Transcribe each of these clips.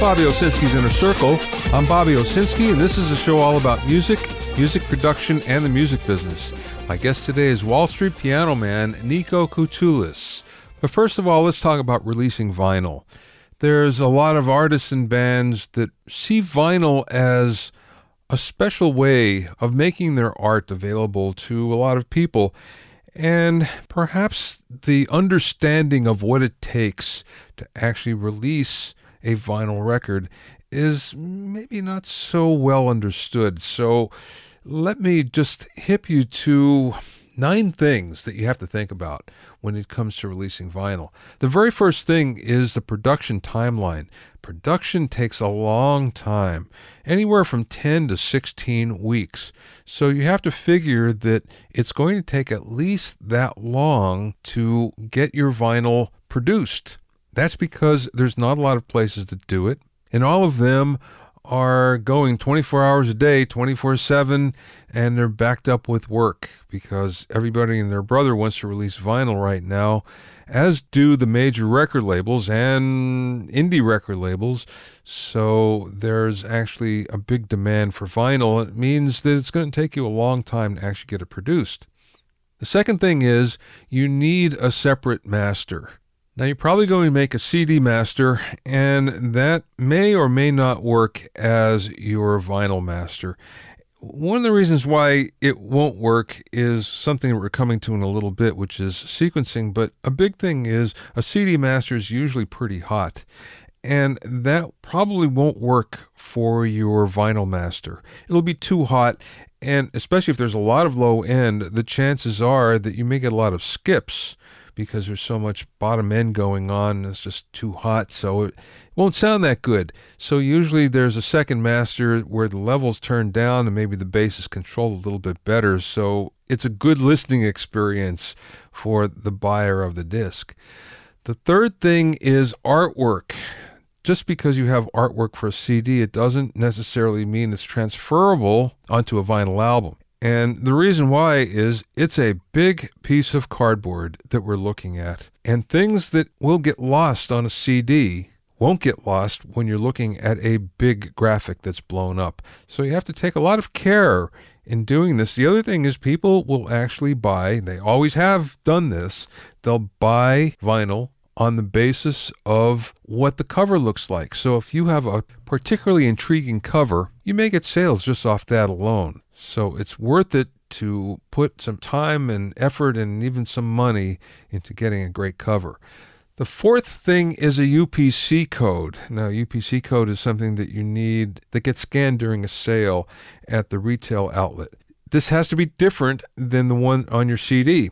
Bobby Owsinski's Inner Circle. I'm Bobby Owsinski, and this is a show all about music, music production, and the music business. My guest today is Wall Street piano man Niko Kotoulas. But first of all, let's talk about releasing vinyl. There's a lot of artists and bands that see vinyl as a special way of making their art available to a lot of people. And perhaps the understanding of what it takes to actually release a vinyl record is maybe not so well understood. So let me just hip you to 9 things that you have to think about when it comes to releasing vinyl. The very first thing is the production timeline. Production takes a long time, anywhere from 10 to 16 weeks. So you have to figure that it's going to take at least that long to get your vinyl produced. That's because there's not a lot of places that do it, and all of them are going 24 hours a day, 24/7, and they're backed up with work because everybody and their brother wants to release vinyl right now, as do the major record labels and indie record labels. So there's actually a big demand for vinyl. It means that it's going to take you a long time to actually get it produced. The second thing is you need a separate master. Now, you're probably going to make a CD master, and that may or may not work as your vinyl master. One of the reasons why it won't work is something that we're coming to in a little bit, which is sequencing. But a big thing is a CD master is usually pretty hot, and that probably won't work for your vinyl master. It'll be too hot, and especially if there's a lot of low end, the chances are that you may get a lot of skips, because there's so much bottom end going on. It's just too hot, so it won't sound that good. So usually there's a second master where the levels turn down and maybe the bass is controlled a little bit better. So it's a good listening experience for the buyer of the disc. The third thing is artwork. Just because you have artwork for a CD, it doesn't necessarily mean it's transferable onto a vinyl album. And the reason why is it's a big piece of cardboard that we're looking at. And things that will get lost on a CD won't get lost when you're looking at a big graphic that's blown up. So you have to take a lot of care in doing this. The other thing is people will actually buy, they always have done this, they'll buy vinyl on the basis of what the cover looks like. So if you have a particularly intriguing cover, you may get sales just off that alone. So it's worth it to put some time and effort and even some money into getting a great cover. The fourth thing is a UPC code. Now, UPC code is something that you need that gets scanned during a sale at the retail outlet. This has to be different than the one on your CD.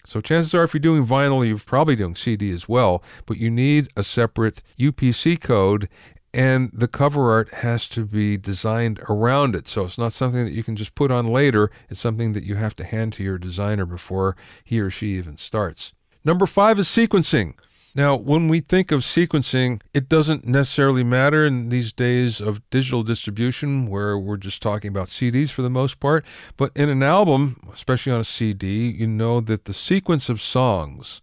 So chances are if you're doing vinyl, you're probably doing CD as well, but you need a separate UPC code, and the cover art has to be designed around it. So it's not something that you can just put on later. It's something that you have to hand to your designer before he or she even starts. Number 5 is sequencing. Now, when we think of sequencing, it doesn't necessarily matter in these days of digital distribution where we're just talking about CDs for the most part. But in an album, especially on a CD, you know that the sequence of songs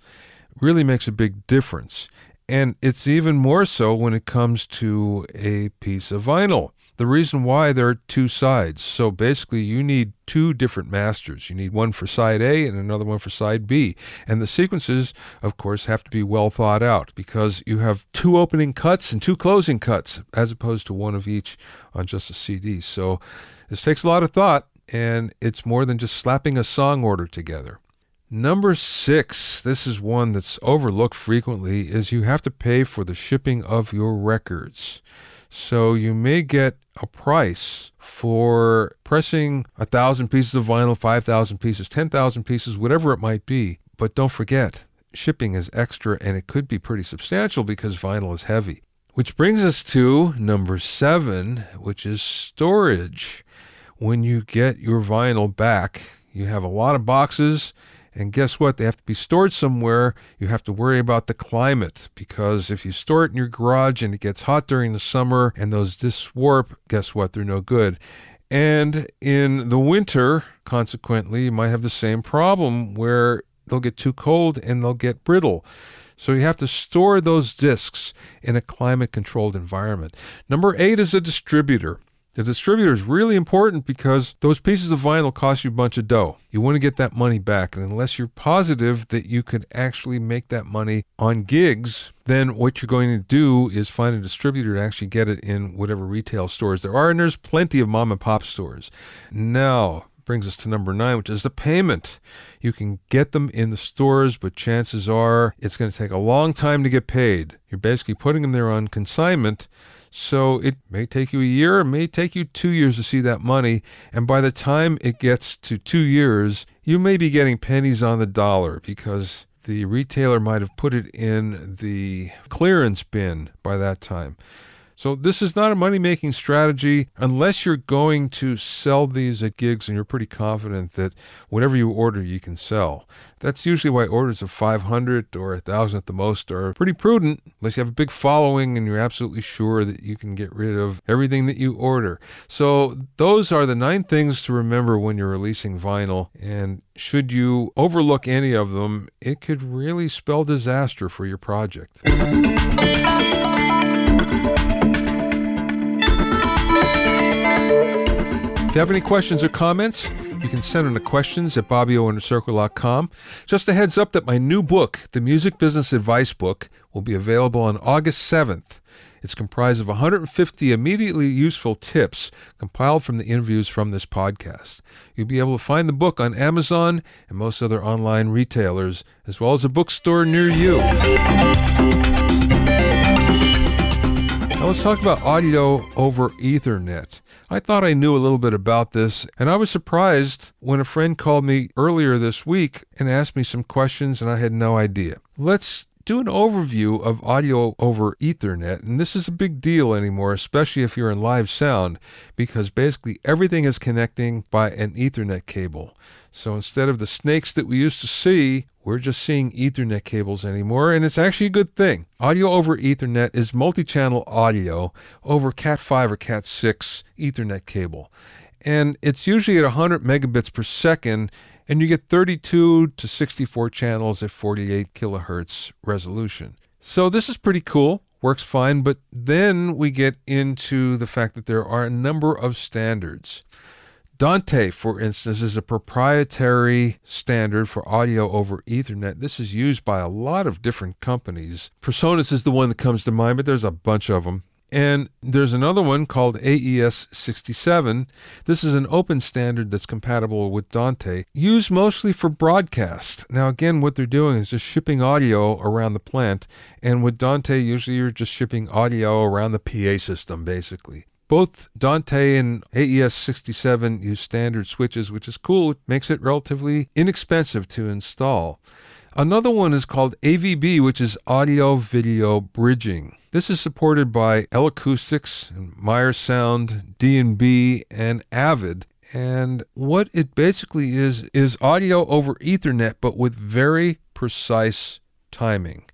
really makes a big difference. And it's even more so when it comes to a piece of vinyl. The reason why there are 2 sides. So basically you need 2 different masters. You need one for side A and another one for side B. And the sequences, of course, have to be well thought out because you have 2 opening cuts and 2 closing cuts as opposed to one of each on just a CD. So this takes a lot of thought, and it's more than just slapping a song order together. Number 6, this is one that's overlooked frequently, is you have to pay for the shipping of your records. So you may get a price for pressing 1,000 pieces of vinyl, 5,000 pieces, 10,000 pieces, whatever it might be. But don't forget, shipping is extra, and it could be pretty substantial because vinyl is heavy. Which brings us to number 7, which is storage. When you get your vinyl back, you have a lot of boxes, and guess what? They have to be stored somewhere. You have to worry about the climate, because if you store it in your garage and it gets hot during the summer and those discs warp, guess what? They're no good. And in the winter, consequently, you might have the same problem where they'll get too cold and they'll get brittle. So you have to store those discs in a climate-controlled environment. Number 8 is a distributor. The distributor is really important because those pieces of vinyl cost you a bunch of dough. You want to get that money back. And unless you're positive that you could actually make that money on gigs, then what you're going to do is find a distributor to actually get it in whatever retail stores there are. And there's plenty of mom and pop stores. Now, brings us to number 9, which is the payment. You can get them in the stores, but chances are it's going to take a long time to get paid. You're basically putting them there on consignment. So it may take you a year, it may take you 2 years to see that money. And by the time it gets to 2 years, you may be getting pennies on the dollar because the retailer might have put it in the clearance bin by that time. So this is not a money-making strategy unless you're going to sell these at gigs and you're pretty confident that whatever you order, you can sell. That's usually why orders of 500 or 1,000 at the most are pretty prudent, unless you have a big following and you're absolutely sure that you can get rid of everything that you order. So those are the 9 things to remember when you're releasing vinyl. And should you overlook any of them, it could really spell disaster for your project. If you have any questions or comments, you can send them to questions@BobbyOInnerCircle.com. Just a heads up that my new book, The Music Business Advice Book, will be available on August 7th. It's comprised of 150 immediately useful tips compiled from the interviews from this podcast. You'll be able to find the book on Amazon and most other online retailers, as well as a bookstore near you. Now let's talk about audio over Ethernet. I thought I knew a little bit about this, and I was surprised when a friend called me earlier this week and asked me some questions, and I had no idea. Let's do an overview of audio over Ethernet, and this is a big deal anymore, especially if you're in live sound, because basically everything is connecting by an Ethernet cable. So instead of the snakes that we used to see, we're just seeing Ethernet cables anymore, and it's actually a good thing. Audio over Ethernet is multi-channel audio over Cat5 or Cat6 Ethernet cable. And it's usually at 100 megabits per second, and you get 32 to 64 channels at 48 kilohertz resolution. So this is pretty cool, works fine, but then we get into the fact that there are a number of standards. Dante, for instance, is a proprietary standard for audio over Ethernet. This is used by a lot of different companies. Presonus is the one that comes to mind, but there's a bunch of them. And there's another one called AES67. This is an open standard that's compatible with Dante, used mostly for broadcast. Now, again, what they're doing is just shipping audio around the plant. And with Dante, usually you're just shipping audio around the PA system, basically. Both Dante and AES67 use standard switches, which is cool. It makes it relatively inexpensive to install. Another one is called AVB, which is audio-video bridging. This is supported by L Acoustics, and Meyer Sound, D&B, and Avid. And what it basically is audio over Ethernet, but with very precise timing.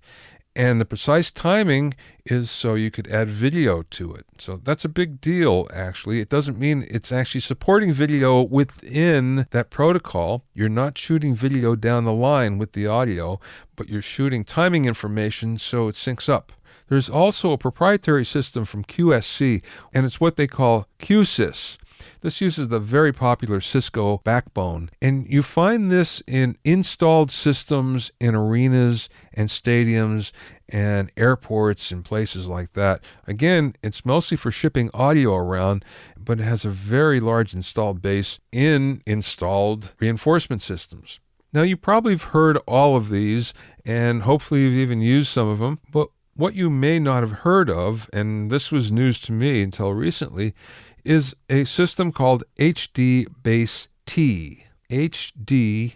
And the precise timing is so you could add video to it. So that's a big deal, actually. It doesn't mean it's actually supporting video within that protocol. You're not shooting video down the line with the audio, but you're shooting timing information so it syncs up. There's also a proprietary system from QSC, and it's what they call QSys. This uses the very popular Cisco backbone, and you find this in installed systems in arenas and stadiums and airports and places like that. Again, it's mostly for shipping audio around, but it has a very large installed base in installed reinforcement systems. Now, you probably have heard all of these, and hopefully you've even used some of them, but what you may not have heard of, and this was news to me until recently, is a system called HD Base T. HD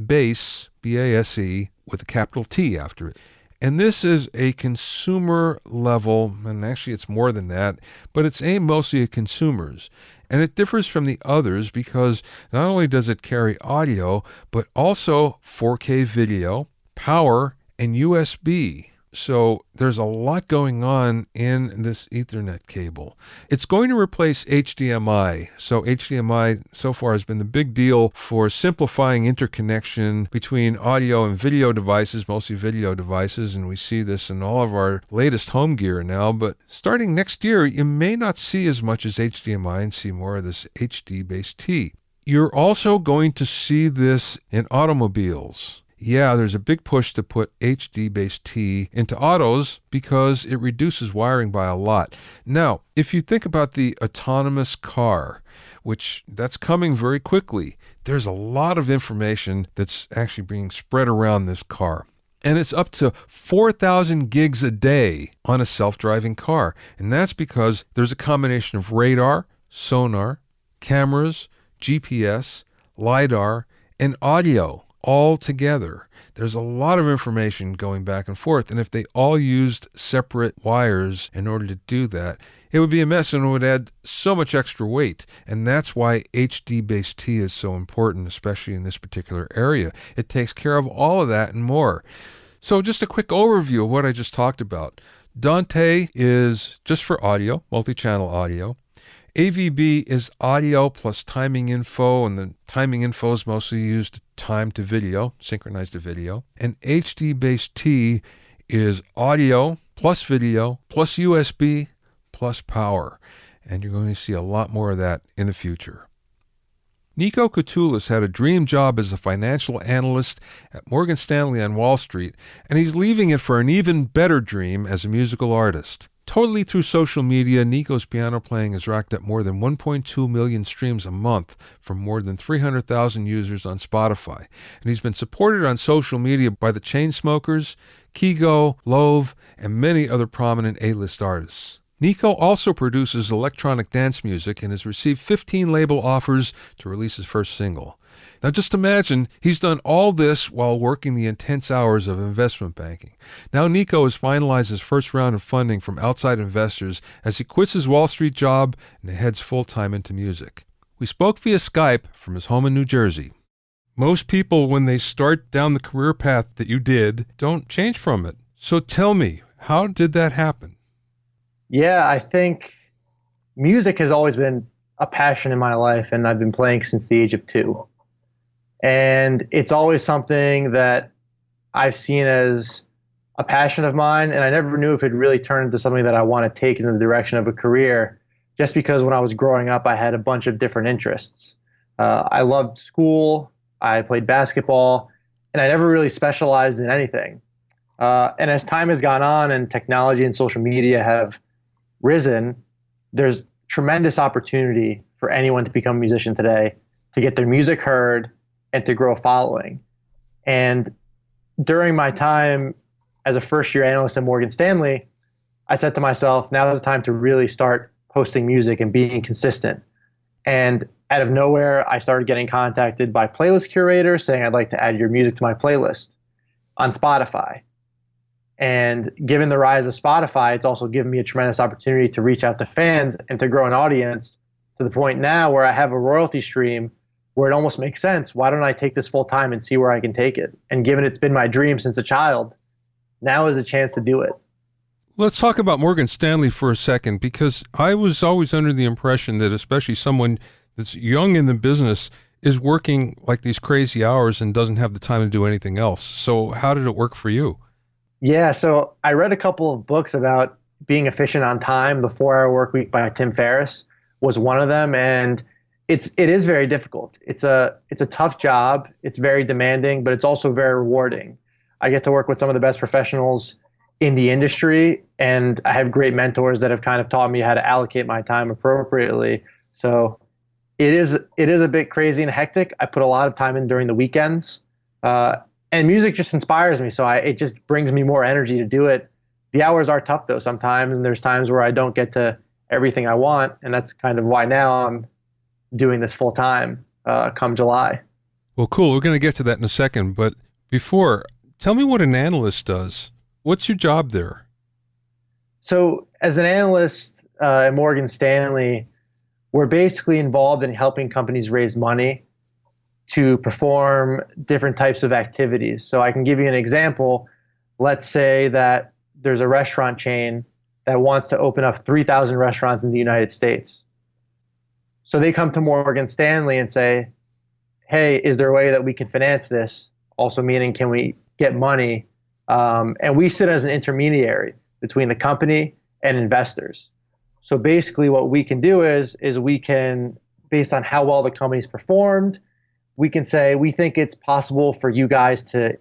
Base, B-A-S-E, with a capital T after it. And this is a consumer level, and actually it's more than that, but it's aimed mostly at consumers. And it differs from the others because not only does it carry audio, but also 4K video, power, and USB. So there's a lot going on in this Ethernet cable. It's going to replace HDMI. So HDMI so far has been the big deal for simplifying interconnection between audio and video devices, mostly video devices, and we see this in all of our latest home gear now. But starting next year, you may not see as much as HDMI and see more of this HD-based T. You're also going to see this in automobiles. Yeah, there's a big push to put HD-based T into autos because it reduces wiring by a lot. Now, if you think about the autonomous car, which that's coming very quickly, there's a lot of information that's actually being spread around this car. And it's up to 4,000 gigs a day on a self-driving car. And that's because there's a combination of radar, sonar, cameras, GPS, LiDAR, and audio all together. There's a lot of information going back and forth, and if they all used separate wires in order to do that, it would be a mess and it would add so much extra weight. And that's why HD-based T is so important, especially in this particular area. It takes care of all of that and more. So just a quick overview of what I just talked about. Dante is just for audio, multi-channel audio. AVB is audio plus timing info, and the timing info is mostly used to time to video, synchronize to video. And HD-based T is audio plus video plus USB plus power. And you're going to see a lot more of that in the future. Niko Kotoulas had a dream job as a financial analyst at Morgan Stanley on Wall Street, and he's leaving it for an even better dream as a musical artist. Totally through social media, Niko's piano playing has racked up more than 1.2 million streams a month from more than 300,000 users on Spotify. And he's been supported on social media by the Chainsmokers, Kygo, Love, and many other prominent A-list artists. Niko also produces electronic dance music and has received 15 label offers to release his first single. Now just imagine he's done all this while working the intense hours of investment banking. Now Niko has finalized his first round of funding from outside investors as he quits his Wall Street job and heads full-time into music. We spoke via Skype from his home in New Jersey. Most people, when they start down the career path that you did, don't change from it. So tell me, how did that happen? Yeah, I think music has always been a passion in my life, and I've been playing since the age of 2. And it's always something that I've seen as a passion of mine, and I never knew if it really turned into something that I want to take in the direction of a career, just because when I was growing up, I had a bunch of different interests. I loved school, I played basketball, and I never really specialized in anything. And as time has gone on and technology and social media have risen, there's tremendous opportunity for anyone to become a musician today, to get their music heard, and to grow a following. And during my time as a first-year analyst at Morgan Stanley, I said to myself, now is the time to really start posting music and being consistent. And out of nowhere, I started getting contacted by playlist curators saying, I'd like to add your music to my playlist on Spotify. And given the rise of Spotify, it's also given me a tremendous opportunity to reach out to fans and to grow an audience to the point now where I have a royalty stream where it almost makes sense. Why don't I take this full time and see where I can take it? And given it's been my dream since a child, now is a chance to do it. Let's talk about Morgan Stanley for a second, because I was always under the impression that especially someone that's young in the business is working like these crazy hours and doesn't have the time to do anything else. So how did it work for you? Yeah, so I read a couple of books about being efficient on time. The 4-Hour Work Week by Tim Ferriss was one of them, and it is very difficult. It's a tough job. It's very demanding, but it's also very rewarding. I get to work with some of the best professionals in the industry, and I have great mentors that have kind of taught me how to allocate my time appropriately. So it is a bit crazy and hectic. I put a lot of time in during the weekends, and music just inspires me. So it just brings me more energy to do it. The hours are tough though sometimes, and there's times where I don't get to everything I want, and that's kind of why now I'm doing this full time come July. Well, cool. We're going to get to that in a second, but before, tell me what an analyst does. What's your job there? So as an analyst at Morgan Stanley, we're basically involved in helping companies raise money to perform different types of activities. So I can give you an example. Let's say that there's a restaurant chain that wants to open up 3,000 restaurants in the United States. So they come to Morgan Stanley and say, hey, is there a way that we can finance this? Also meaning, can we get money? And we sit as an intermediary between the company and investors. So basically what we can do is we can, based on how well the company's performed, we can say, we think it's possible for you guys to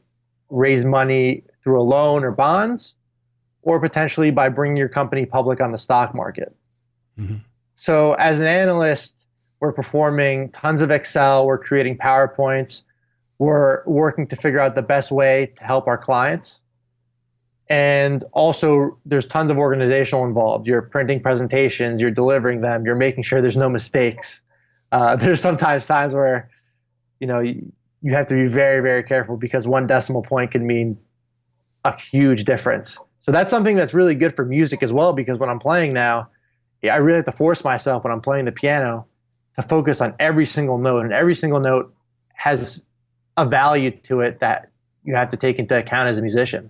raise money through a loan or bonds, or potentially by bringing your company public on the stock market. Mm-hmm. So as an analyst, we're performing tons of Excel, we're creating PowerPoints, we're working to figure out the best way to help our clients. And also there's tons of organizational involved. You're printing presentations, you're delivering them, you're making sure there's no mistakes. There's sometimes times where, you have to be very, very careful because one decimal point can mean a huge difference. So that's something that's really good for music as well, because when I'm playing now, I really have to force myself when I'm playing the piano to focus on every single note, and every single note has a value to it that you have to take into account as a musician.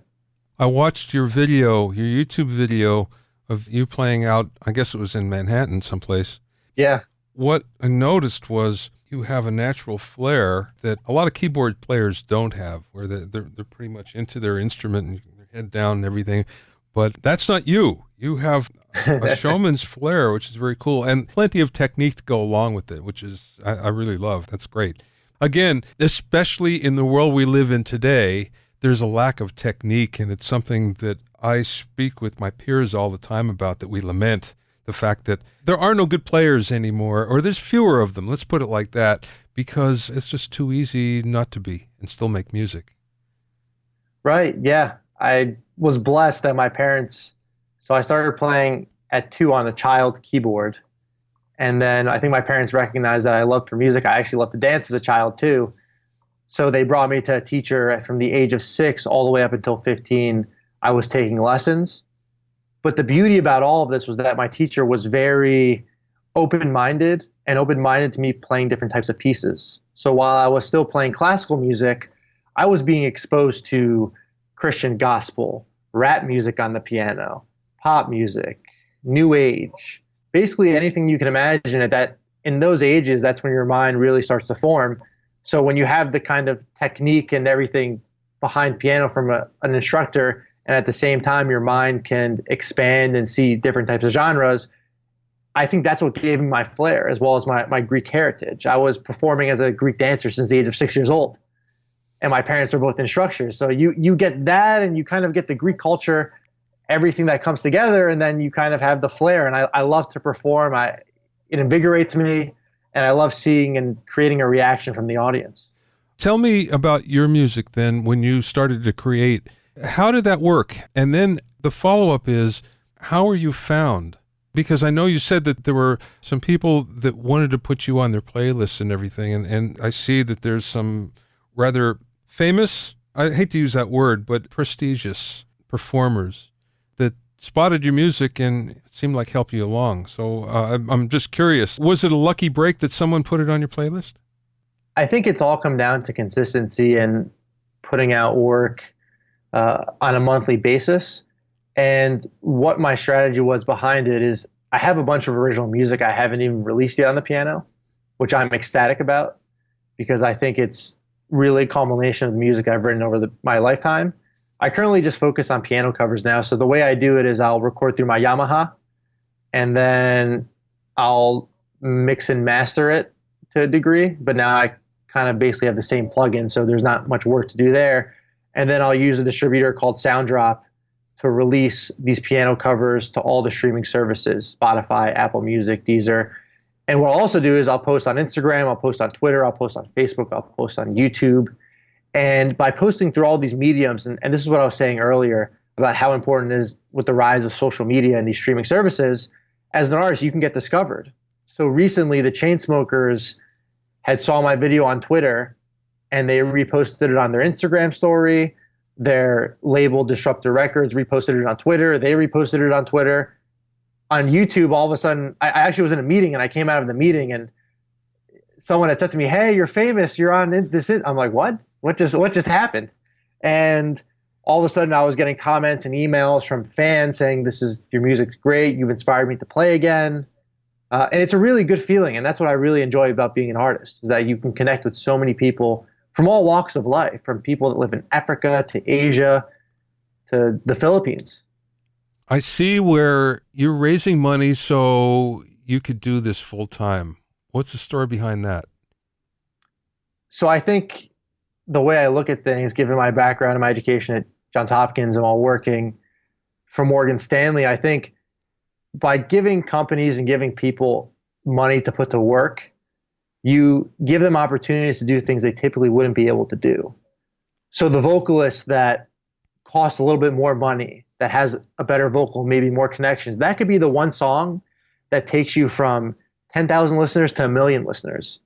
I watched your YouTube video of you playing out, I guess it was in Manhattan someplace. Yeah. What I noticed was you have a natural flair that a lot of keyboard players don't have, where they're pretty much into their instrument and their head down and everything. But that's not you. You have a showman's flair, which is very cool, and plenty of technique to go along with it, which is I really love. That's great. Again, especially in the world we live in today, there's a lack of technique, and it's something that I speak with my peers all the time about, that we lament the fact that there are no good players anymore, or there's fewer of them, let's put it like that, because it's just too easy not to be and still make music. Right, yeah. I was blessed that my parents, so I started playing at 2 on a child keyboard, and then I think my parents recognized that I loved for music. I actually loved to dance as a child too. So they brought me to a teacher from the age of 6 all the way up until 15. I was taking lessons. But the beauty about all of this was that my teacher was very open-minded to me playing different types of pieces. So while I was still playing classical music, I was being exposed to Christian gospel, rap music on the piano, pop music, new age, basically anything you can imagine. At that, in those ages, that's when your mind really starts to form. So when you have the kind of technique and everything behind piano from an instructor, and at the same time your mind can expand and see different types of genres, I think that's what gave me my flair, as well as my Greek heritage. I was performing as a Greek dancer since the age of 6 years old, and my parents were both instructors. So you get that, and you kind of get the Greek culture, everything that comes together, and then you kind of have the flair. And I love to perform. It invigorates me, and I love seeing and creating a reaction from the audience. Tell me about your music then, when you started to create. How did that work? And then the follow-up is, how are you found? Because I know you said that there were some people that wanted to put you on their playlists and everything, and I see that there's some rather famous, I hate to use that word, but prestigious performers that spotted your music and it seemed like helped you along. So I'm just curious, was it a lucky break that someone put it on your playlist? I think it's all come down to consistency and putting out work on a monthly basis. And what my strategy was behind it is I have a bunch of original music I haven't even released yet on the piano, which I'm ecstatic about, because I think it's really a culmination of the music I've written over my lifetime. I currently just focus on piano covers now. So the way I do it is I'll record through my Yamaha, and then I'll mix and master it to a degree. But now I kind of basically have the same plugin, so there's not much work to do there. And then I'll use a distributor called SoundDrop to release these piano covers to all the streaming services, Spotify, Apple Music, Deezer. And what I'll also do is I'll post on Instagram, I'll post on Twitter, I'll post on Facebook, I'll post on YouTube. And by posting through all these mediums, and this is what I was saying earlier about how important it is with the rise of social media and these streaming services, as an artist, you can get discovered. So recently, the Chainsmokers had saw my video on Twitter, and they reposted it on their Instagram story. Their label, Disruptor Records, reposted it on Twitter. They reposted it on Twitter. On YouTube, all of a sudden, I actually was in a meeting, and I came out of the meeting, and someone had said to me, "Hey, you're famous. You're on this." I'm like, "What? What just happened?" And all of a sudden I was getting comments and emails from fans saying, your music's great. You've inspired me to play again. And it's a really good feeling. And that's what I really enjoy about being an artist, is that you can connect with so many people from all walks of life, from people that live in Africa to Asia to the Philippines. I see where you're raising money so you could do this full time. What's the story behind that? So I think the way I look at things, given my background and my education at Johns Hopkins and while working for Morgan Stanley, I think by giving companies and giving people money to put to work, you give them opportunities to do things they typically wouldn't be able to do. So the vocalist that costs a little bit more money, that has a better vocal, maybe more connections, that could be the one song that takes you from 10,000 listeners to 1 million listeners.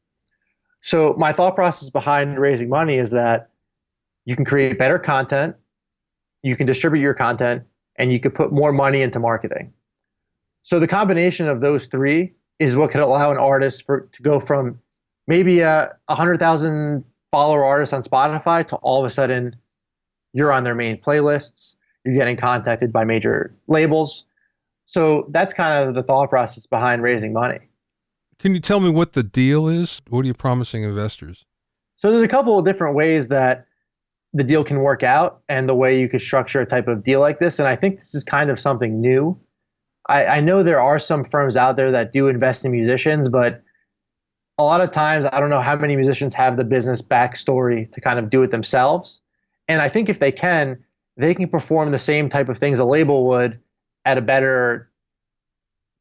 So my thought process behind raising money is that you can create better content, you can distribute your content, and you could put more money into marketing. So the combination of those three is what could allow an artist to go from maybe a 100,000 follower artist on Spotify to all of a sudden you're on their main playlists, you're getting contacted by major labels. So that's kind of the thought process behind raising money. Can you tell me what the deal is? What are you promising investors? So there's a couple of different ways that the deal can work out and the way you could structure a type of deal like this. And I think this is kind of something new. I know there are some firms out there that do invest in musicians, but a lot of times I don't know how many musicians have the business backstory to kind of do it themselves. And I think if they can perform the same type of things a label would at a better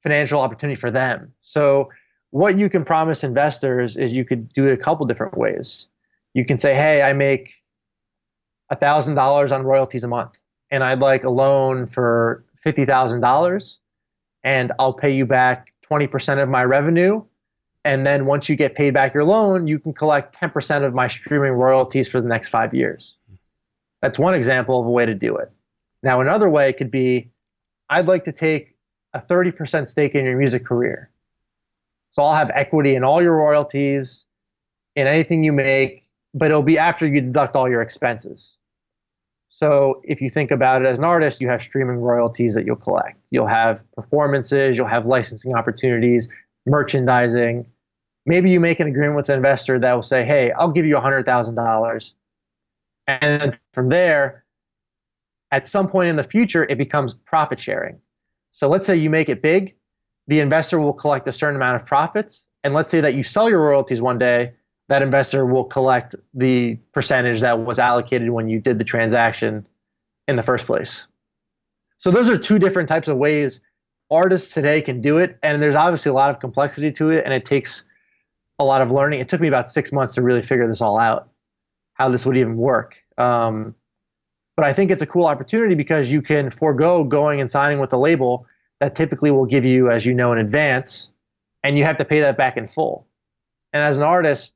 financial opportunity for them. So what you can promise investors is you could do it a couple different ways. You can say, hey, I make $1,000 on royalties a month, and I'd like a loan for $50,000, and I'll pay you back 20% of my revenue. And then once you get paid back your loan, you can collect 10% of my streaming royalties for the next 5 years. That's one example of a way to do it. Now, another way could be, I'd like to take a 30% stake in your music career. So I'll have equity in all your royalties, in anything you make, but it'll be after you deduct all your expenses. So if you think about it as an artist, you have streaming royalties that you'll collect. You'll have performances, you'll have licensing opportunities, merchandising. Maybe you make an agreement with an investor that will say, hey, I'll give you $100,000. And then from there, at some point in the future, it becomes profit sharing. So let's say you make it big, the investor will collect a certain amount of profits. And let's say that you sell your royalties one day, that investor will collect the percentage that was allocated when you did the transaction in the first place. So those are two different types of ways artists today can do it. And there's obviously a lot of complexity to it, and it takes a lot of learning. It took me about 6 months to really figure this all out, how this would even work. But I think it's a cool opportunity because you can forego going and signing with a label that typically will give you, as you know, in advance, and you have to pay that back in full. And as an artist,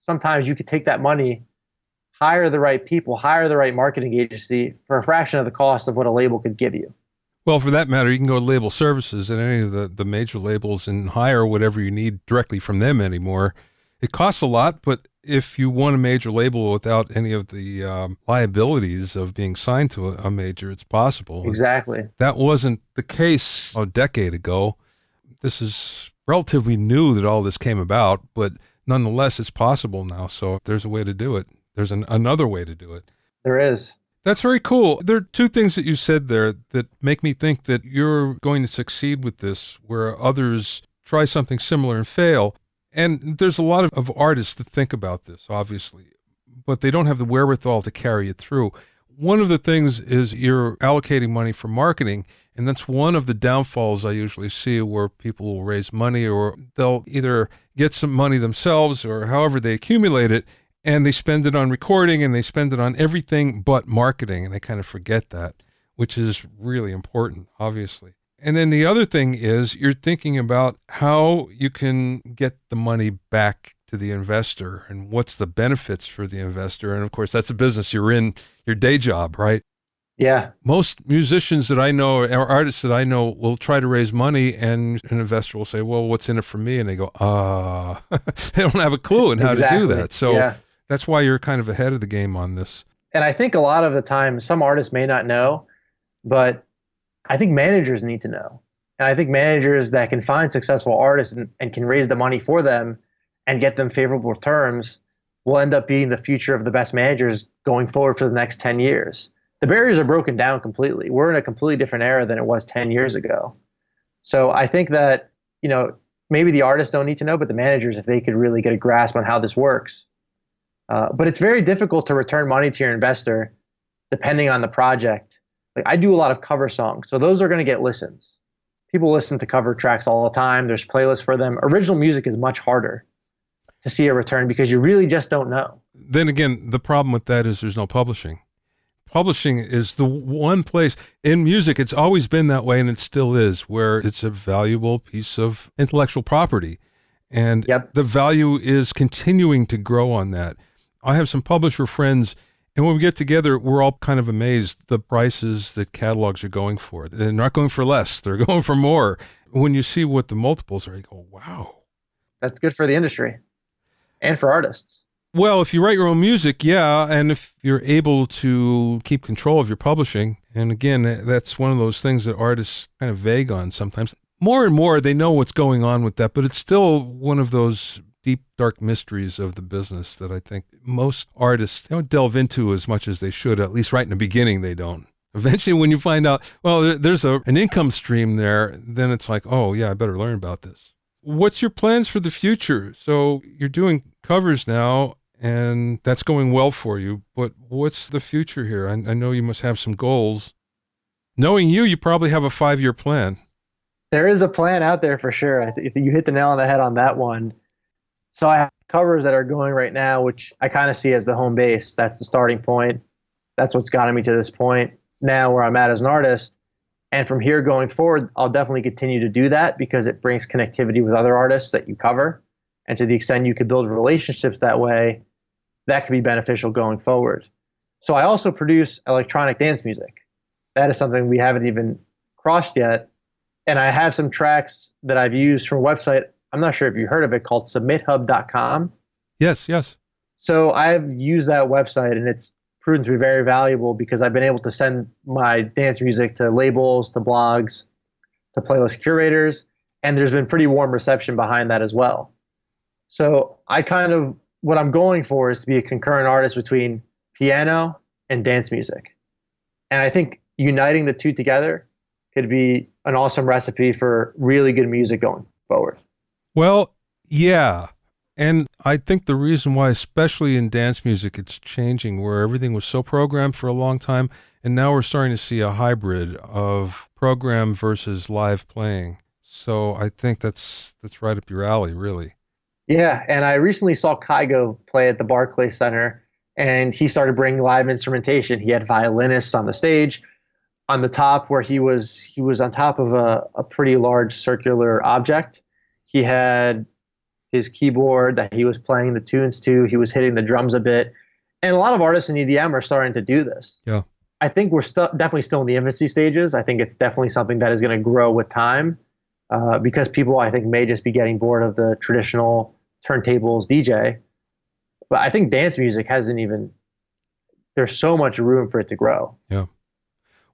sometimes you could take that money, hire the right people, hire the right marketing agency for a fraction of the cost of what a label could give you. Well, for that matter, you can go to Label Services at any of the major labels and hire whatever you need directly from them anymore. It costs a lot, but if you want a major label without any of the liabilities of being signed to a major, it's possible. Exactly. That wasn't the case a decade ago. This is relatively new that all this came about, but nonetheless, it's possible now. So if there's a way to do it, there's another way to do it. There is. That's very cool. There are two things that you said there that make me think that you're going to succeed with this, where others try something similar and fail. And there's a lot of artists that think about this, obviously, but they don't have the wherewithal to carry it through. One of the things is you're allocating money for marketing, and that's one of the downfalls I usually see, where people will raise money, or they'll either get some money themselves or however they accumulate it, and they spend it on recording and they spend it on everything but marketing, and they kind of forget that, which is really important, obviously. And then the other thing is you're thinking about how you can get the money back to the investor and what's the benefits for the investor. And of course, that's a business you're in, your day job, right? Yeah. Most musicians that I know, or artists that I know, will try to raise money, and an investor will say, well, what's in it for me? And they go, they don't have a clue on how to do that. So that's why you're kind of ahead of the game on this. And I think a lot of the time, some artists may not know, but I think managers need to know. And I think managers that can find successful artists and can raise the money for them and get them favorable terms will end up being the future of the best managers going forward for the next 10 years. The barriers are broken down completely. We're in a completely different era than it was 10 years ago. So I think that, maybe the artists don't need to know, but the managers, if they could really get a grasp on how this works. But it's very difficult to return money to your investor depending on the project. Like I do a lot of cover songs, so those are going to get listens. People listen to cover tracks all the time. There's playlists for them. Original music is much harder to see a return because you really just don't know. Then again, the problem with that is there's no publishing. Publishing is the one place in music, it's always been that way, and it still is, where it's a valuable piece of intellectual property. And Yep. the value is continuing to grow on that. I have some publisher friends, and when we get together, we're all kind of amazed the prices that catalogs are going for. They're not going for less, they're going for more. When you see what the multiples are, you go, wow. That's good for the industry and for artists. Well, if you write your own music, yeah, and if you're able to keep control of your publishing, and again, that's one of those things that artists kind of vague on sometimes. More and more, they know what's going on with that, but it's still one of those deep, dark mysteries of the business that I think most artists don't delve into as much as they should, at least right in the beginning, they don't. Eventually, when you find out, well, there's an income stream there, then it's like, oh, yeah, I better learn about this. What's your plans for the future? So you're doing covers now, and that's going well for you, but what's the future here? I know you must have some goals. Knowing you probably have a 5-year plan. There is a plan out there for sure. I think you hit the nail on the head on that one. So I have covers that are going right now, which I kind of see as the home base. That's the starting point. That's what's gotten me to this point now where I'm at as an artist. And from here going forward, I'll definitely continue to do that because it brings connectivity with other artists that you cover. And to the extent you could build relationships that way, that could be beneficial going forward. So I also produce electronic dance music. That is something we haven't even crossed yet. And I have some tracks that I've used from a website. I'm not sure if you heard of it, called submithub.com. Yes. So I've used that website, and it's proven to be very valuable because I've been able to send my dance music to labels, to blogs, to playlist curators, and there's been pretty warm reception behind that as well. So what I'm going for is to be a concurrent artist between piano and dance music. And I think uniting the two together could be an awesome recipe for really good music going forward. Well, yeah. And I think the reason why, especially in dance music, it's changing, where everything was so programmed for a long time, and now we're starting to see a hybrid of program versus live playing. So I think that's right up your alley, really. Yeah, and I recently saw Kygo play at the Barclays Center, and he started bringing live instrumentation. He had violinists on the stage, on the top where he was on top of a pretty large circular object. He had his keyboard that he was playing the tunes to. He was hitting the drums a bit. And a lot of artists in EDM are starting to do this. Yeah. I think we're definitely still in the infancy stages. I think it's definitely something that is going to grow with time because people, I think, may just be getting bored of the traditional turntables DJ. But I think dance music there's so much room for it to grow. Yeah.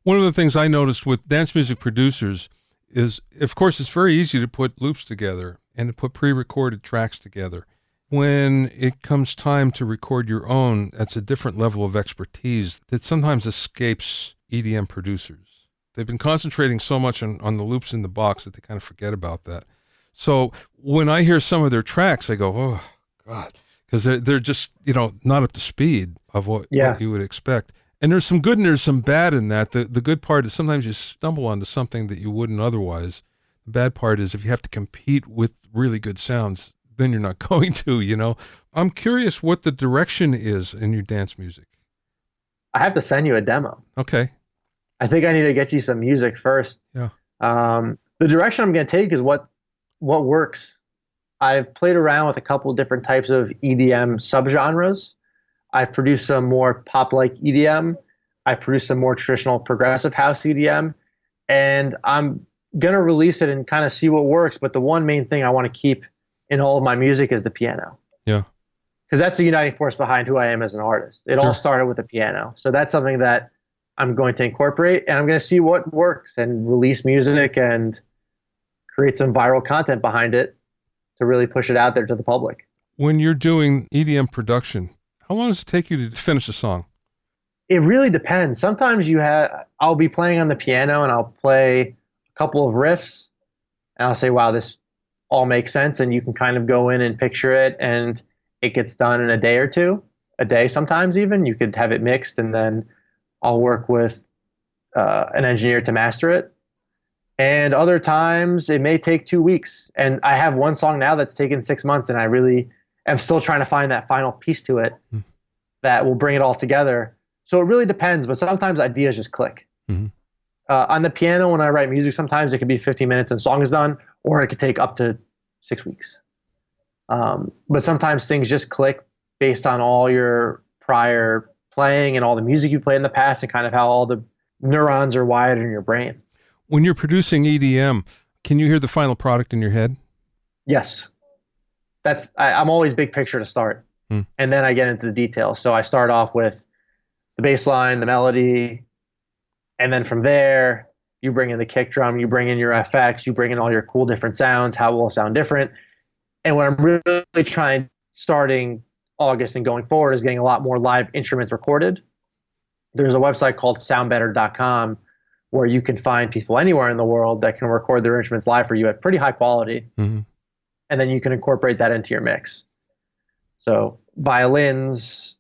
One of the things I noticed with dance music producers is, of course, it's very easy to put loops together and to put pre-recorded tracks together. When it comes time to record your own, that's a different level of expertise that sometimes escapes EDM producers. They've been concentrating so much on the loops in the box that they kind of forget about that. So when I hear some of their tracks, I go, oh, God, because they're just, not up to speed of what you would expect. And there's some good and there's some bad in that. The good part is sometimes you stumble onto something that you wouldn't otherwise. The bad part is if you have to compete with really good sounds, then you're not going to, I'm curious what the direction is in your dance music. I have to send you a demo. Okay. I think I need to get you some music first. Yeah. The direction I'm going to take is what works. I've played around with a couple different types of EDM subgenres. I've produced some more pop-like EDM. I produced some more traditional progressive house EDM. And I'm going to release it and kind of see what works. But the one main thing I want to keep in all of my music is the piano. Yeah. because that's the uniting force behind who I am as an artist. It all Sure. started with the piano. So that's something that I'm going to incorporate, and I'm going to see what works and release music and create some viral content behind it to really push it out there to the public. When you're doing EDM production, how long does it take you to finish a song? It really depends. Sometimes I'll be playing on the piano and I'll play a couple of riffs and I'll say, wow, this all makes sense. And you can kind of go in and picture it, and it gets done in a day or two, a day sometimes even. You could have it mixed, and then I'll work with an engineer to master it. And other times it may take 2 weeks. And I have one song now that's taken 6 months, and I really am still trying to find that final piece to it that will bring it all together. So it really depends, but sometimes ideas just click. Mm-hmm. On the piano, when I write music, sometimes it could be 15 minutes and the song is done, or it could take up to 6 weeks. But sometimes things just click based on all your prior playing and all the music you played in the past and kind of how all the neurons are wired in your brain. When you're producing EDM, can you hear the final product in your head? Yes. I'm always big picture to start. And then I get into the details. So I start off with the bass line, the melody, and then from there, you bring in the kick drum, you bring in your FX, you bring in all your cool different sounds, how it will sound different. And what I'm really trying, starting August and going forward, is getting a lot more live instruments recorded. There's a website called soundbetter.com where you can find people anywhere in the world that can record their instruments live for you at pretty high quality. Mm-hmm. And then you can incorporate that into your mix. So violins,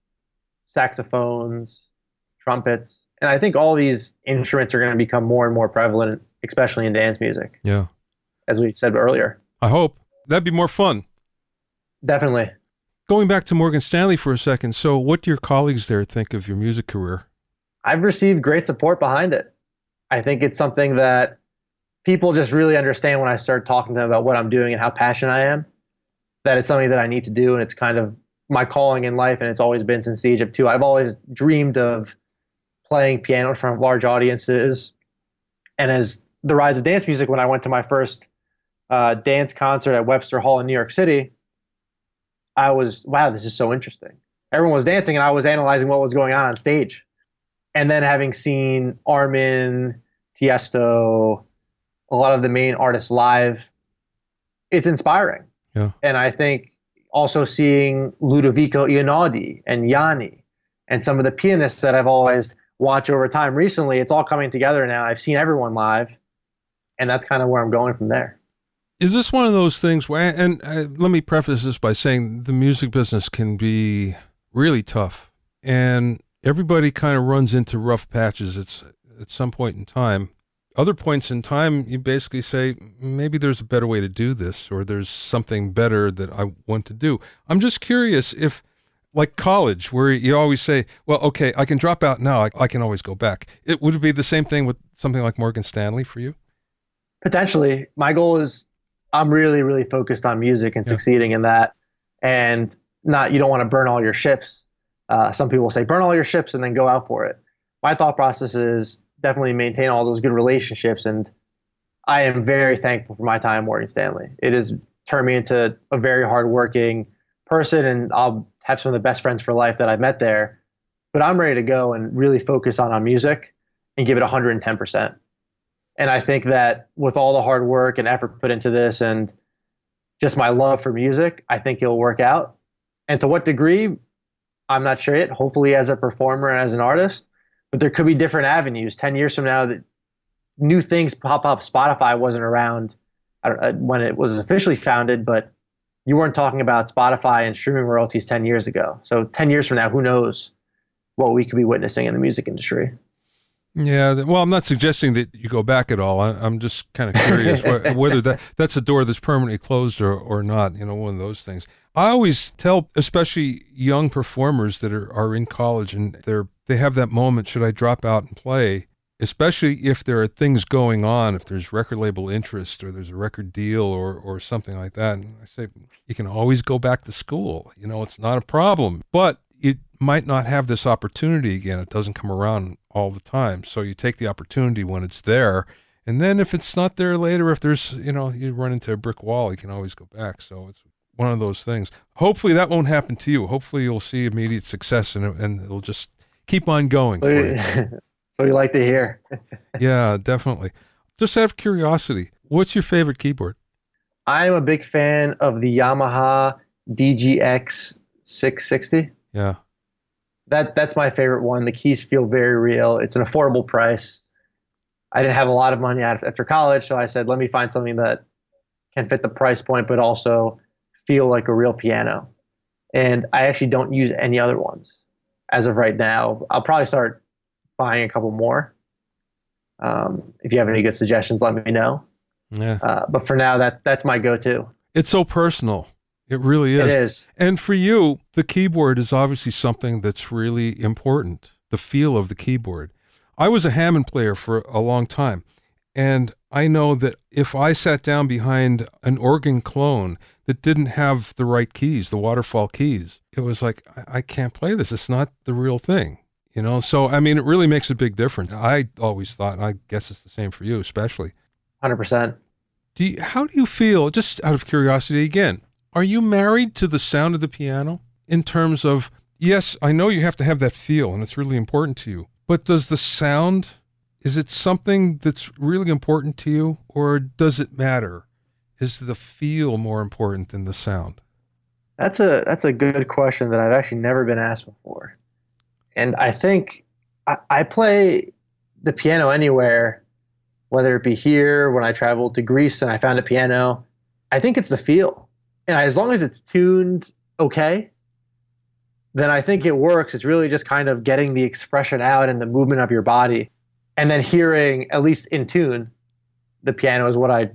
saxophones, trumpets. And I think all these instruments are going to become more and more prevalent, especially in dance music. Yeah. As we said earlier. I hope. That'd be more fun. Definitely. Going back to Morgan Stanley for a second, so what do your colleagues there think of your music career? I've received great support behind it. I think it's something that people just really understand when I start talking to them about what I'm doing and how passionate I am, that it's something that I need to do, and it's kind of my calling in life, and it's always been since the age of 2. I've always dreamed of playing piano in front of large audiences. And as the rise of dance music, when I went to my first dance concert at Webster Hall in New York City, I was, wow, this is so interesting. Everyone was dancing, and I was analyzing what was going on stage. And then having seen Armin, Tiesto, a lot of the main artists live, it's inspiring. Yeah. And I think also seeing Ludovico Einaudi and Yanni and some of the pianists that I've always watched over time recently, it's all coming together now. I've seen everyone live, and that's kind of where I'm going from there. Is this one of those things where, and let me preface this by saying the music business can be really tough, and everybody kind of runs into rough patches at some point in time. Other points in time, you basically say, maybe there's a better way to do this, or there's something better that I want to do. I'm just curious if, like college, where you always say, well, okay, I can drop out now, I can always go back. Would it be the same thing with something like Morgan Stanley for you? Potentially. My goal is, I'm really, really focused on music and succeeding in that. And you don't want to burn all your ships. Some people say, burn all your ships and then go out for it. My thought process is definitely maintain all those good relationships. And I am very thankful for my time at Morgan Stanley. It has turned me into a very hardworking person, and I'll have some of the best friends for life that I've met there. But I'm ready to go and really focus on music and give it 110%. And I think that with all the hard work and effort put into this and just my love for music, I think it'll work out. And to what degree, I'm not sure yet. Hopefully as a performer and as an artist, but there could be different avenues. 10 years from now, that new things pop up. Spotify wasn't around when it was officially founded, but you weren't talking about Spotify and streaming royalties 10 years ago. So 10 years from now, who knows what we could be witnessing in the music industry. Yeah, well, I'm not suggesting that you go back at all. I'm just kind of curious whether that's a door that's permanently closed or not, one of those things. I always tell, especially young performers that are in college and they have that moment, should I drop out and play, especially if there are things going on, if there's record label interest or there's a record deal or something like that. And I say, you can always go back to school. It's not a problem, but it might not have this opportunity again. It doesn't come around all the time. So you take the opportunity when it's there. And then if it's not there later, if there's, you run into a brick wall, you can always go back. So it's one of those things. Hopefully that won't happen to you. Hopefully you'll see immediate success and it'll just keep on going for you. So we like to hear. Yeah, definitely. Just out of curiosity, what's your favorite keyboard? I'm a big fan of the Yamaha DGX 660. Yeah. That's my favorite one. The keys feel very real. It's an affordable price. I didn't have a lot of money after college, so I said, let me find something that can fit the price point, but also feel like a real piano. And I actually don't use any other ones as of right now. I'll probably start buying a couple more. If you have any good suggestions, let me know. Yeah. But for now, that's my go-to. It's so personal. It really is. It is. And for you, the keyboard is obviously something that's really important, the feel of the keyboard. I was a Hammond player for a long time, and I know that if I sat down behind an organ clone that didn't have the right keys, the waterfall keys, it was like, I can't play this. It's not the real thing, you know? So, I mean, it really makes a big difference. I always thought, and I guess it's the same for you, especially. 100%. How do you feel, just out of curiosity again, are you married to the sound of the piano in terms of, yes, I know you have to have that feel and it's really important to you, but does the sound, is it something that's really important to you, or does it matter? Is the feel more important than the sound? That's a good question that I've actually never been asked before. And I think I play the piano anywhere, whether it be here, when I traveled to Greece and I found a piano. I think it's the feel. And as long as it's tuned okay, then I think it works. It's really just kind of getting the expression out and the movement of your body. And then hearing, at least in tune, the piano is what I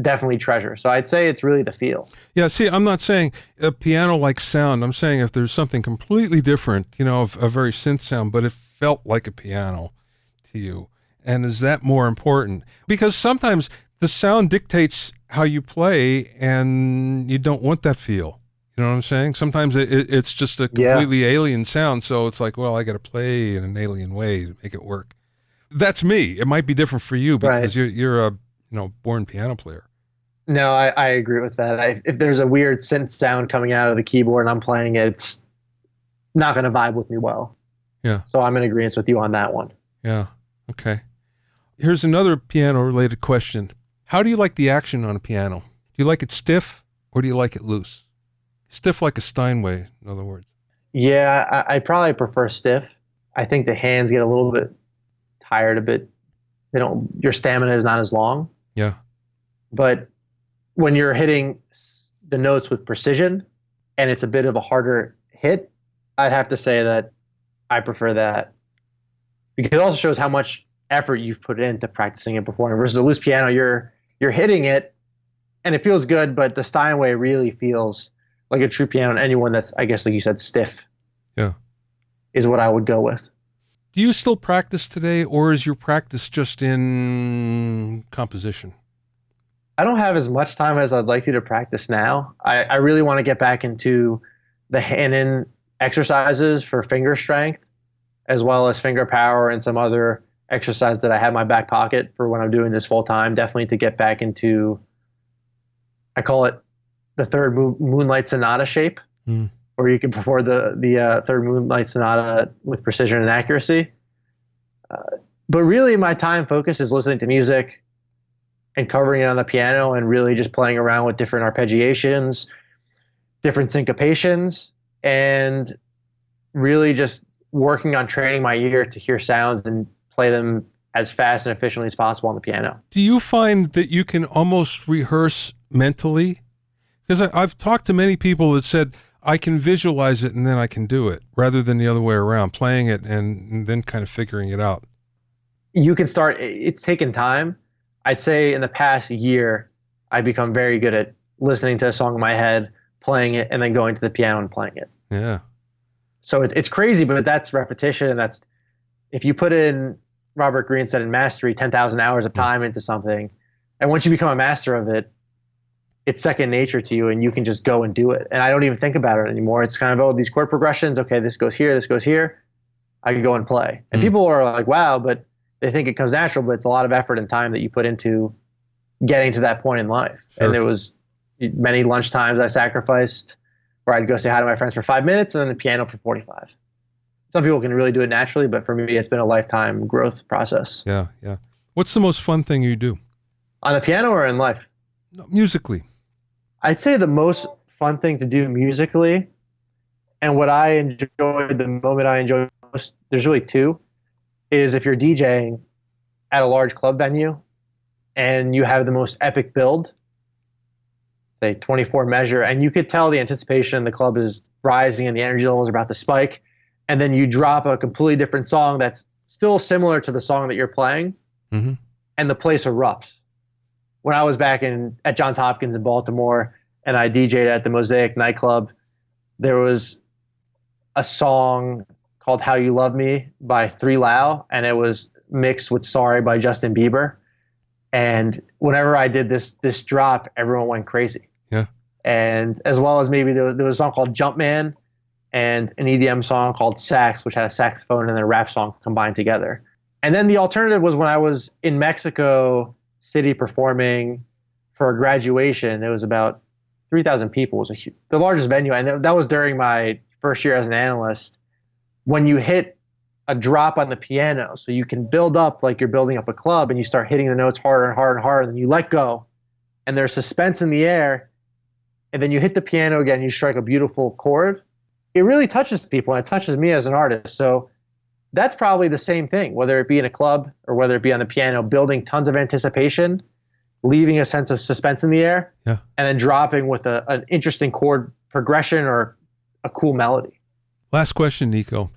definitely treasure. So I'd say it's really the feel. Yeah, see, I'm not saying a piano-like sound. I'm saying if there's something completely different, you know, a very synth sound, but it felt like a piano to you. And is that more important? Because sometimes the sound dictates how you play, and you don't want that feel. You know what I'm saying? Sometimes it's just a completely alien sound, so it's like, well, I got to play in an alien way to make it work. That's me. It might be different for you because you're a born piano player. No, I agree with that. If there's a weird synth sound coming out of the keyboard and I'm playing it, it's not going to vibe with me well. Yeah. So I'm in agreement with you on that one. Yeah. Okay. Here's another piano-related question. How do you like the action on a piano? Do you like it stiff or do you like it loose? Stiff like a Steinway, in other words. Yeah, I probably prefer stiff. I think the hands get a little bit tired a bit. Your stamina is not as long. Yeah. But when you're hitting the notes with precision and it's a bit of a harder hit, I'd have to say that I prefer that. Because it also shows how much effort you've put into practicing it before. Versus a loose piano, you're hitting it and it feels good, but the Steinway really feels like a true piano, and anyone that's, I guess, like you said, stiff. Yeah. Is what I would go with. Do you still practice today, or is your practice just in composition? I don't have as much time as I'd like to practice now. I really want to get back into the hand-in exercises for finger strength, as well as finger power and some other exercise that I have in my back pocket for when I'm doing this full time. Definitely to get back into, I call it the third Moonlight Sonata shape, where you can perform the third Moonlight Sonata with precision and accuracy. But really my time focus is listening to music and covering it on the piano and really just playing around with different arpeggiations, different syncopations, and really just working on training my ear to hear sounds and play them as fast and efficiently as possible on the piano. Do you find that you can almost rehearse mentally? Because I've talked to many people that said, I can visualize it and then I can do it, rather than the other way around, playing it and then kind of figuring it out. You can start, it's taken time. I'd say in the past year, I've become very good at listening to a song in my head, playing it, and then going to the piano and playing it. Yeah. So it's crazy, but that's repetition. And that's, if you put in, Robert Greene said in mastery, 10,000 hours of time into something, and once you become a master of it, it's second nature to you and you can just go and do it. And I don't even think about it anymore. It's kind of, oh, these chord progressions, okay, this goes here, this goes here. I can go and play. And people are like, wow, but they think it comes natural, but it's a lot of effort and time that you put into getting to that point in life. Sure. And it was, Many lunchtimes I sacrificed where I'd go say hi to my friends for 5 minutes and then the piano for 45. Some people can really do it naturally, but for me, it's been a lifetime growth process. Yeah, yeah. What's the most fun thing you do? On the piano or in life? No, musically. I'd say the most fun thing to do musically, and what I enjoy, the moment I enjoy most, there's really two, is if you're DJing at a large club venue and you have the most epic build, say 24 measure, and you could tell the anticipation in the club is rising and the energy levels are about to spike, and then you drop a completely different song that's still similar to the song that you're playing, and the place erupts. When I was back at Johns Hopkins in Baltimore and I DJ'd at the Mosaic nightclub, there was a song called How You Love Me by 3 Lau, and it was mixed with Sorry by Justin Bieber. And whenever I did this drop, everyone went crazy. Yeah. And as well as maybe there was a song called Jumpman and an EDM song called Sax, which had a saxophone and a rap song combined together. And then the alternative was when I was in Mexico City performing for a graduation. It was about 3,000 people. It was the largest venue, and that was during my first year as an analyst. When you hit a drop on the piano, so you can build up like you're building up a club, and you start hitting the notes harder and harder and harder, and then you let go, and there's suspense in the air, and then you hit the piano again, you strike a beautiful chord. It really touches people, and it touches me as an artist. So that's probably the same thing, whether it be in a club or whether it be on the piano, building tons of anticipation, leaving a sense of suspense in the air, and then dropping with an interesting chord progression or a cool melody. Last question, Niko.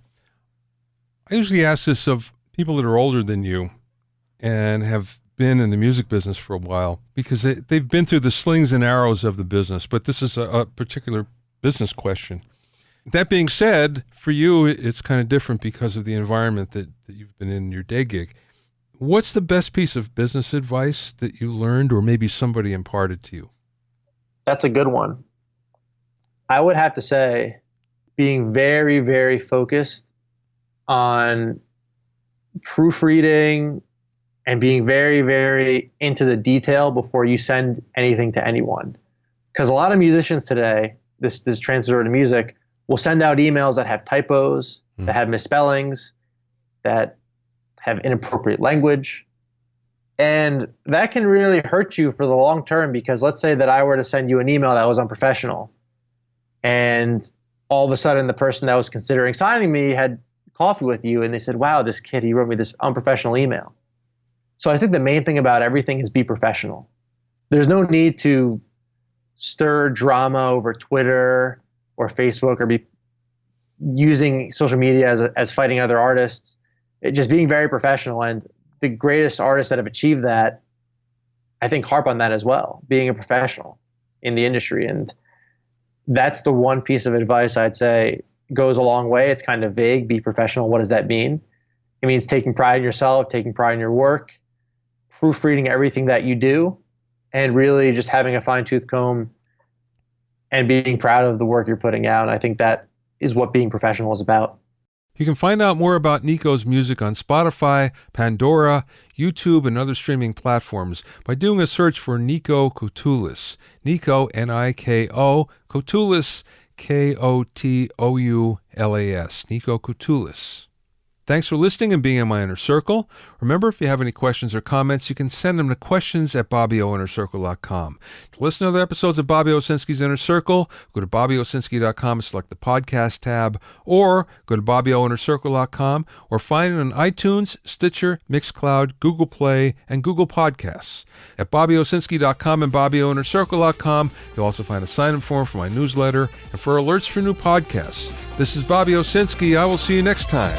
I usually ask this of people that are older than you and have been in the music business for a while, because they've been through the slings and arrows of the business, but this is a particular business question. That being said, for you, it's kind of different because of the environment that you've been in your day gig. What's the best piece of business advice that you learned or maybe somebody imparted to you? That's a good one. I would have to say being very, very focused on proofreading and being very, very into the detail before you send anything to anyone. Because a lot of musicians today, this transfers over to music, will send out emails that have typos, that have misspellings, that have inappropriate language. And that can really hurt you for the long term, because let's say that I were to send you an email that was unprofessional, and all of a sudden the person that was considering signing me had coffee with you and they said, wow, this kid, he wrote me this unprofessional email. So I think the main thing about everything is be professional. There's no need to stir drama over Twitter or Facebook or be using social media as fighting other artists. Just being very professional. And the greatest artists that have achieved that, I think, harp on that as well, being a professional in the industry. And that's the one piece of advice I'd say goes a long way. It's kind of vague. Be professional. What does that mean? It means taking pride in yourself, taking pride in your work, proofreading everything that you do, and really just having a fine-tooth comb and being proud of the work you're putting out. And I think that is what being professional is about. You can find out more about Niko's music on Spotify, Pandora, YouTube, and other streaming platforms by doing a search for Niko Kotoulas. Niko, Niko, Kotoulas, Kotoulas. Niko Kotoulas. Thanks for listening and being in my inner circle. Remember, if you have any questions or comments, you can send them to questions@BobbyOInnerCircle.com. To listen to other episodes of Bobby Owsinski's Inner Circle, go to BobbyOwsinski.com and select the podcast tab, or go to BobbyOInnerCircle.com, or find it on iTunes, Stitcher, Mixcloud, Google Play, and Google Podcasts. At BobbyOwsinski.com and BobbyOInnerCircle.com, you'll also find a sign-up form for my newsletter and for alerts for new podcasts. This is Bobby Owsinski. I will see you next time.